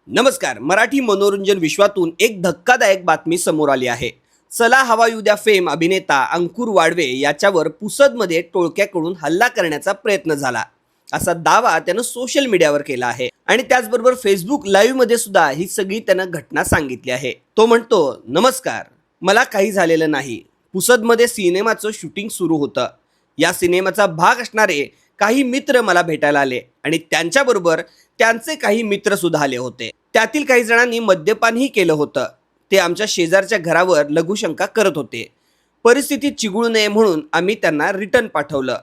नमस्कार. मराठी मनोरंजन विश्वातून एक धक्कादायक बातमी समोर आली आहे. चला हवा येऊ द्या फेम अभिनेता अंकुर वाडवे याच्यावर पुसदमध्ये टोळक्याकडून हल्ला करण्याचा प्रयत्न झाला असा दावा त्यानं सोशल मीडियावर केला आहे आणि त्याचबरोबर फेसबुक लाईव्ह मध्ये सुद्धा ही सगळी त्यानं घटना सांगितली आहे. तो म्हणतो, नमस्कार, मला काही झालेलं नाही. पुसदमध्ये सिनेमाचं शूटिंग सुरू होतं. या सिनेमाचा भाग असणारे काही मित्र मला भेटायला आले आणि त्यांच्याबरोबर त्यांचे काही मित्र सुद्धा आले होते. त्यातील काही जणांनी मद्यपानही केलं होतं. ते आमच्या शेजारच्या घरावर लघुशंका करत होते. परिस्थिती चिघळू नये म्हणून आम्ही त्यांना रिटर्न पाठवलं.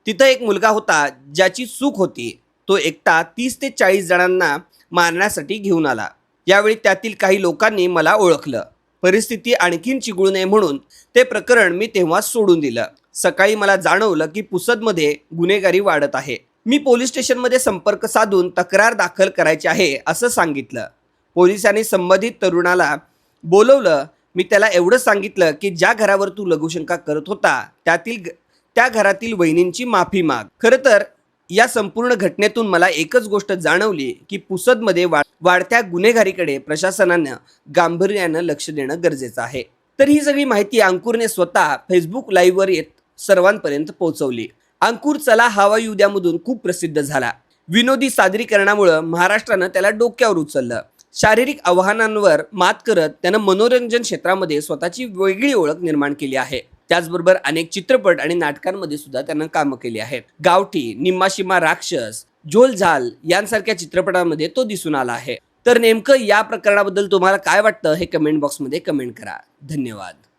तिथं एक मुलगा होता ज्याची चूक होती. तो एकटा 30 ते 40 जणांना मारण्यासाठी घेऊन आला. यावेळी त्यातील काही लोकांनी मला ओळखलं. परिस्थिती आणखीन चिघळू नये म्हणून ते प्रकरण मी तेव्हा सोडून दिलं. सकाळी मला जाणवलं की पुसदमध्ये गुन्हेगारी वाढत आहे. मी पोलीस स्टेशनमध्ये संपर्क साधून तक्रार दाखल करायची आहे असं सांगितलं. पोलिसांनी संबंधित तरुणाला बोलवलं. मी त्याला एवढं सांगितलं की ज्या घरावर तू लघुशंका करत होता त्या घरातील वहिनींची माफी माग. खरं तर या संपूर्ण घटनेतून मला एकच गोष्ट जाणवली की पुसदमध्ये वाढत्या गुन्हेगारीकडे प्रशासनानं गांभीर्यानं लक्ष देणं गरजेचं आहे. तर ही सगळी माहिती अंकुरने स्वतः फेसबुक लाईव्हवर येत सर्वांपर्यंत पोहोचवली. अंकुर चला हवा येऊ द्या मधून खूप प्रसिद्ध झाला. विनोदी सादरीकरणामुळे महाराष्ट्रानं त्याला डोक्यावर उचललं. शारीरिक आव्हानांवर मात करत त्यानं मनोरंजन क्षेत्रामध्ये स्वतःची वेगळी ओळख निर्माण केली आहे. त्याचबरोबर अनेक चित्रपट आणि नाटकांमध्ये सुद्धा त्यानं कामं केली आहेत. गावठी, निम्मा शिम्मा राक्षस, झोल झाल यांसारख्या चित्रपटांमध्ये तो दिसून आला आहे. तर नेमकं या प्रकरणाबद्दल तुम्हाला काय वाटतं हे कमेंट बॉक्समध्ये कमेंट करा. धन्यवाद.